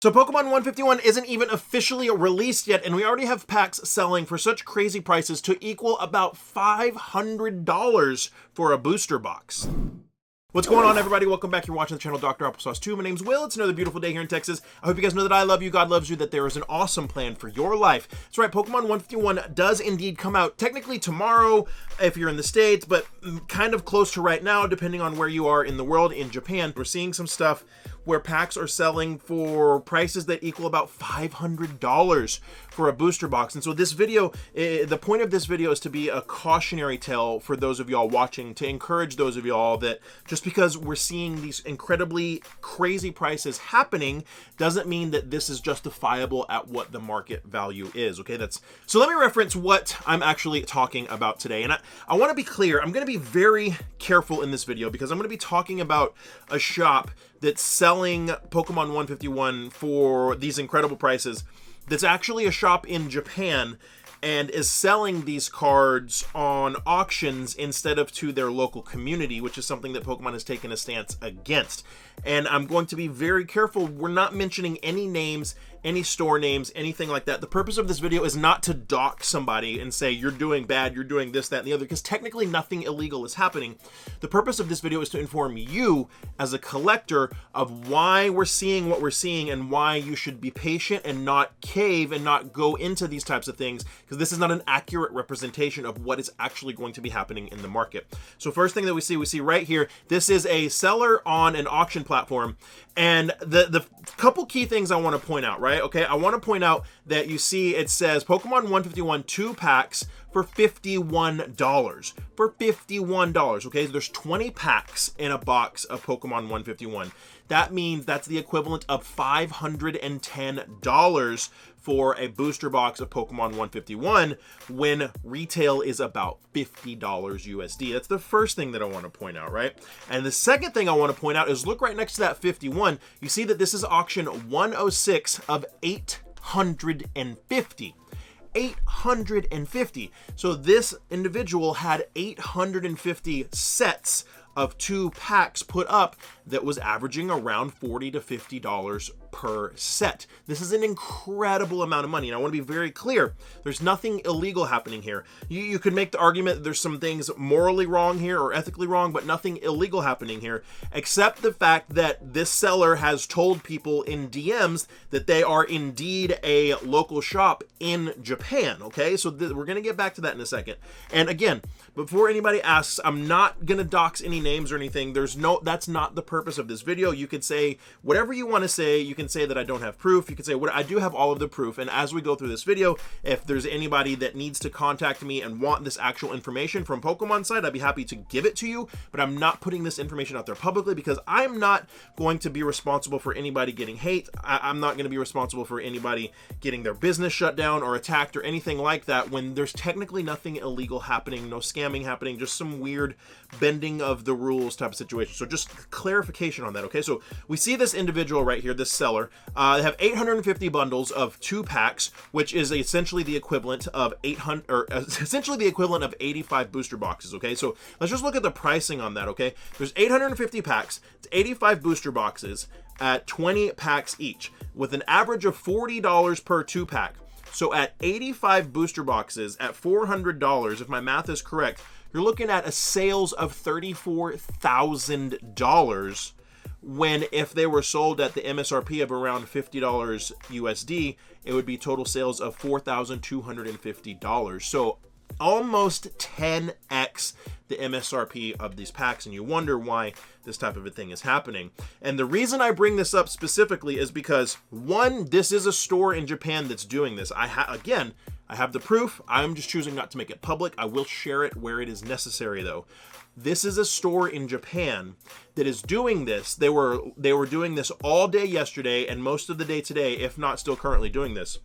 So Pokemon 151 isn't even officially released yet, and we already have packs selling for such crazy prices to equal about $500 for a booster box. What's going on, everybody? Welcome back. You're watching the channel Dr. Applesauce 2. My name's Will. It's another beautiful day here in Texas. I hope you guys know that I love you, God loves you, that there is an awesome plan for your life. That's right, Pokemon 151 does indeed come out technically tomorrow if you're in the States, but kind of close to right now, depending on where you are in the world. In Japan, we're seeing some stuff where packs are selling for prices that equal about $500 for a booster box. And so this video, the point of this video is to be a cautionary tale for those of y'all watching, to encourage those of y'all that just because we're seeing these incredibly crazy prices happening doesn't mean that this is justifiable at what the market value is. Okay, so let me reference what I'm actually talking about today. And I want to be clear, I'm going to be very careful in this video because I'm going to be talking about a shop that's selling Pokemon 151 for these incredible prices, that's actually a shop in Japan and is selling these cards on auctions instead of to their local community, which is something that Pokemon has taken a stance against. And I'm going to be very careful. We're not mentioning any names, any store names, anything like that. The purpose of this video is not to dock somebody and say, you're doing bad, you're doing this, that, and the other, because technically nothing illegal is happening. The purpose of this video is to inform you as a collector of why we're seeing what we're seeing and why you should be patient and not cave and not go into these types of things, because this is not an accurate representation of what is actually going to be happening in the market. So first thing that we see right here, this is a seller on an auction platform, and the couple key things I want to point out, right? Okay, I want to point out that you see it says Pokemon 151 2 packs for $51. For $51, okay? So there's 20 packs in a box of Pokemon 151. That means that's the equivalent of $510 for a booster box of Pokemon 151 when retail is about $50 USD. That's the first thing that I want to point out, right? And the second thing I want to point out is look right next to that 51. You see that this is auction 106 of 850. 850. So this individual had 850 sets of 2 packs put up that was averaging around $40 to $50 per set. This is an incredible amount of money, and I want to be very clear, there's nothing illegal happening here. You could make the argument that there's some things morally wrong here or ethically wrong, but nothing illegal happening here, except the fact that this seller has told people in DMs that they are indeed a local shop in Japan, okay? So we're going to get back to that in a second. And again, before anybody asks, I'm not going to dox any names or anything. That's not the purpose of this video. You could say whatever you want to say. You can say that I don't have proof. You can say what I do have all of the proof. And as we go through this video, if there's anybody that needs to contact me and want this actual information from Pokemon side, I'd be happy to give it to you, but I'm not putting this information out there publicly because I'm not going to be responsible for anybody getting hate. I'm not going to be responsible for anybody getting their business shut down or attacked or anything like that when there's technically nothing illegal happening, no scamming happening, just some weird bending of the rules type of situation. So just clarification on that, okay? So we see this individual right here, this seller, they have 850 bundles of 2 packs, which is essentially the equivalent of 85 booster boxes, okay? So let's just look at the pricing on that, okay? There's 850 packs, it's 85 booster boxes at 20 packs each, with an average of $40 per 2 pack. So at 85 booster boxes at $400, if my math is correct, you're looking at a sales of $34,000, when if they were sold at the MSRP of around $50 USD, it would be total sales of $4,250. So almost 10x the MSRP of these packs, and you wonder why this type of a thing is happening. And the reason I bring this up specifically is because, one, this is a store in Japan that's doing this. I have the proof. I'm just choosing not to make it public. I will share it where it is necessary, though. This is a store in Japan that is doing this. They were doing this all day yesterday and most of the day today, if not still currently doing this,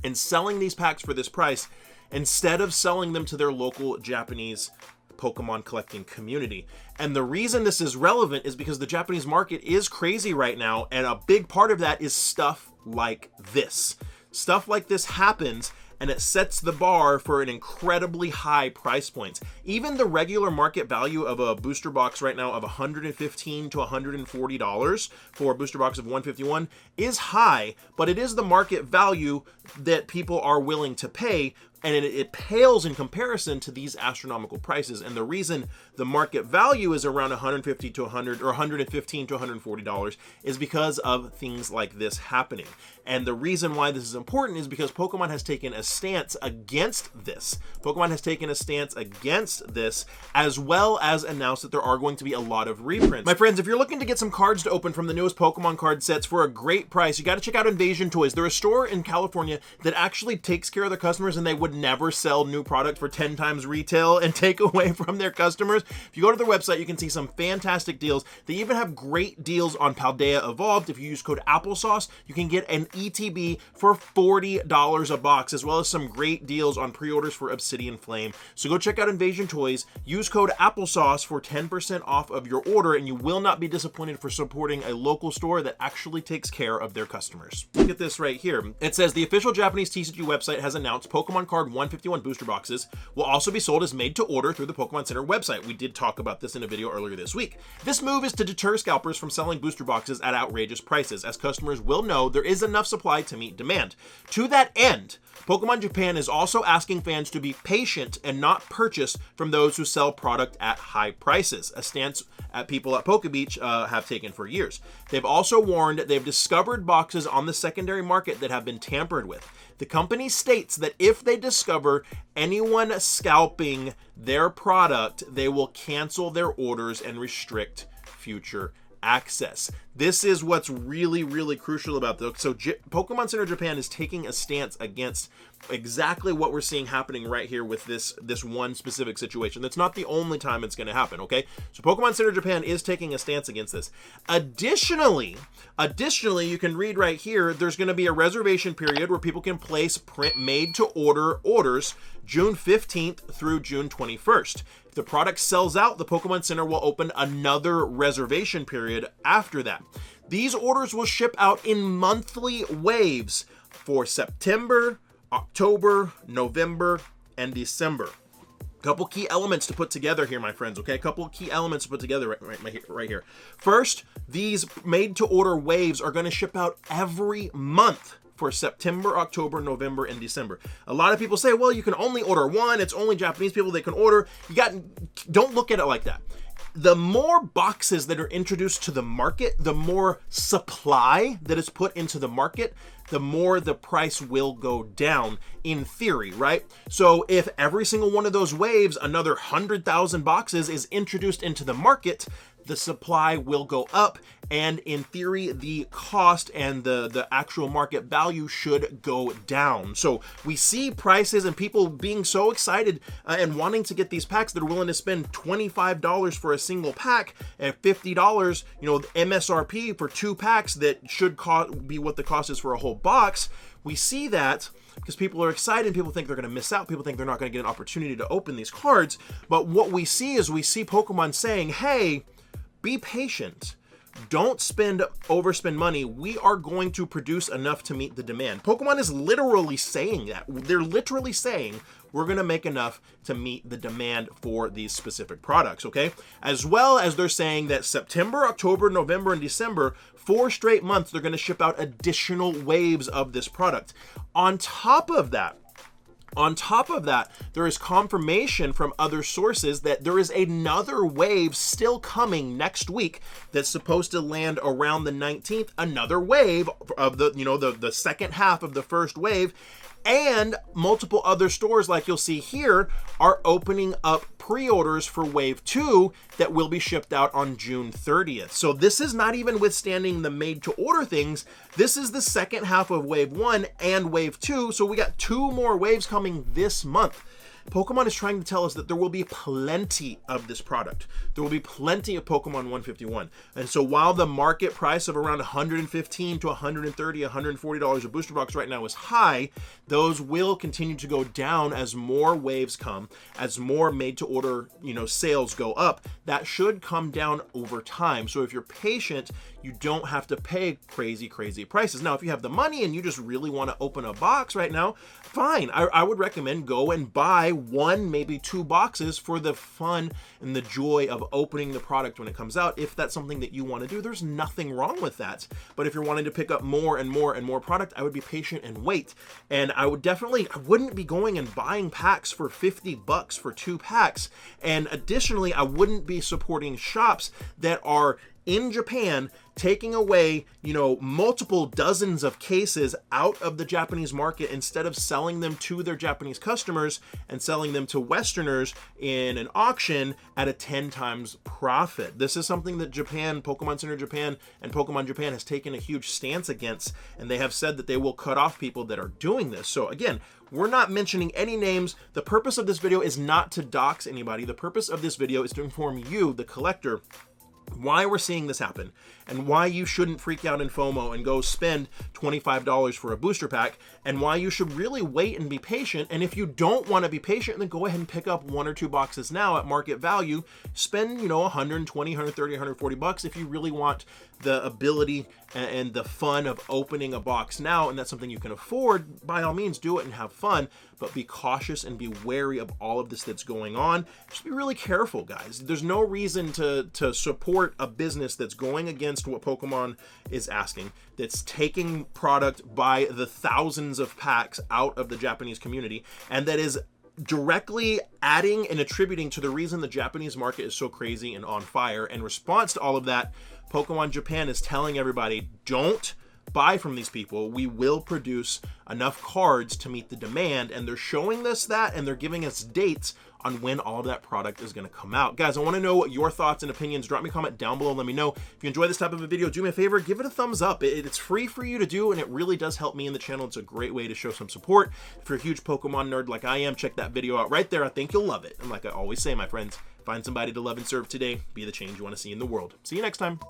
and selling these packs for this price instead of selling them to their local Japanese Pokemon collecting community. And the reason this is relevant is because the Japanese market is crazy right now, and a big part of that is stuff like this. Stuff like this happens, and it sets the bar for an incredibly high price points. Even the regular market value of a booster box right now of $115 to $140 for a booster box of 151 is high, but it is the market value that people are willing to pay, and it pales in comparison to these astronomical prices. And the reason the market value is around $150 to $100 or $115 to $140 is because of things like this happening. And the reason why this is important is because Pokemon has taken a stance against this. Pokemon has taken a stance against this, as well as announced that there are going to be a lot of reprints. My friends, if you're looking to get some cards to open from the newest Pokemon card sets for a great price, you got to check out Invasion Toys. They're a store in California that actually takes care of their customers, and they would never sell new product for 10 times retail and take away from their customers. If you go to their website, you can see some fantastic deals. They even have great deals on Paldea Evolved. If you use code Applesauce, you can get an ETB for $40 a box, as well as some great deals on pre-orders for Obsidian Flame. So go check out Invasion Toys, use code Applesauce for 10% off of your order, and you will not be disappointed for supporting a local store that actually takes care of their customers. Look at this right here. It says the official Japanese TCG website has announced Pokemon Card 151 booster boxes will also be sold as made to order through the Pokemon Center website. We did talk about this in a video earlier this week. This move is to deter scalpers from selling booster boxes at outrageous prices, as customers will know there is enough supply to meet demand. To that end, Pokemon Japan is also asking fans to be patient and not purchase from those who sell product at high prices, a stance people at Poke Beach have taken for years. They've also warned they've discovered boxes on the secondary market that have been tampered with. The company states that if they discover anyone scalping their product, they will cancel their orders and restrict future access. This is what's really, really crucial about this. So Pokemon Center Japan is taking a stance against exactly what we're seeing happening right here with this one specific situation. That's not the only time it's going to happen, okay? So Pokemon Center Japan is taking a stance against this. Additionally, you can read right here, there's going to be a reservation period where people can place print made to order orders June 15th through June 21st. If the product sells out, the Pokemon Center will open another reservation period after that. These orders will ship out in monthly waves for September, October, November, and December. Couple key elements to put together here, my friends, okay? A couple of key elements to put together right here. First, these made-to-order waves are going to ship out every month for September, October, November, and December. A lot of people say, well, you can only order one. It's only Japanese people that can order. Don't look at it like that. The more boxes that are introduced to the market, the more supply that is put into the market, the more the price will go down in theory, right? So if every single one of those waves, another 100,000 boxes is introduced into the market, the supply will go up, and in theory, the cost and the actual market value should go down. So we see prices and people being so excited and wanting to get these packs that are willing to spend $25 for a single pack and $50, MSRP for 2 packs that should be what the cost is for a whole box. We see that because people are excited, people think they're going to miss out, people think they're not going to get an opportunity to open these cards. But what we see is Pokemon saying, hey, be patient. Don't overspend money. We are going to produce enough to meet the demand. Pokemon is literally saying that. They're literally saying we're going to make enough to meet the demand for these specific products, okay? As well as they're saying that September, October, November, and December, 4 straight months, they're going to ship out additional waves of this product. On top of that, there is confirmation from other sources that there is another wave still coming next week that's supposed to land around the 19th, another wave of the second half of the first wave. And multiple other stores, like you'll see here, are opening up pre-orders for Wave 2 that will be shipped out on June 30th. So this is not even withstanding the made-to-order things. This is the second half of Wave 1 and Wave 2. So we got 2 more waves coming this month. Pokemon is trying to tell us that there will be plenty of this product. There will be plenty of Pokemon 151. And so while the market price of around $115 to $130, $140 a booster box right now is high, those will continue to go down as more waves come, as more made to order, sales go up. That should come down over time. So if you're patient, you don't have to pay crazy prices. Now, if you have the money and you just really want to open a box right now, fine. I would recommend go and buy 1, maybe 2 boxes for the fun and the joy of opening the product when it comes out. If that's something that you want to do, there's nothing wrong with that. But if you're wanting to pick up more and more product, I would be patient and wait. And I wouldn't be going and buying packs for $50 for 2 packs. And additionally, I wouldn't be supporting shops that are in Japan taking away, multiple dozens of cases out of the Japanese market instead of selling them to their Japanese customers and selling them to Westerners in an auction at a 10 times profit. This is something that Japan, Pokemon Center Japan, and Pokemon Japan has taken a huge stance against, and they have said that they will cut off people that are doing this. So again, we're not mentioning any names. The purpose of this video is not to dox anybody. The purpose of this video is to inform you, the collector, why we're seeing this happen and why you shouldn't freak out in FOMO and go spend $25 for a booster pack, and why you should really wait and be patient. And if you don't want to be patient, then go ahead and pick up 1 or 2 boxes now at market value. Spend, $120, $130, $140 if you really want the ability and the fun of opening a box now, and that's something you can afford. By all means, do it and have fun, but be cautious and be wary of all of this that's going on. Just be really careful, guys. There's no reason to support a business that's going against what Pokemon is asking, that's taking product by the thousands of packs out of the Japanese community, and that is directly adding and attributing to the reason the Japanese market is so crazy and on fire. In response to all of that, Pokemon Japan is telling everybody, don't buy from these people. We will produce enough cards to meet the demand, and they're showing us that, and they're giving us dates on when all of that product is going to come out. Guys, I want to know what your thoughts and opinions. Drop me a comment down below. Let me know. If you enjoy this type of a video, do me a favor, give it a thumbs up. It's free for you to do, and it really does help me in the channel. It's a great way to show some support. If you're a huge Pokemon nerd like I am, check that video out right there. I think you'll love it. And like I always say, my friends, find somebody to love and serve today. Be the change you want to see in the world. See you next time.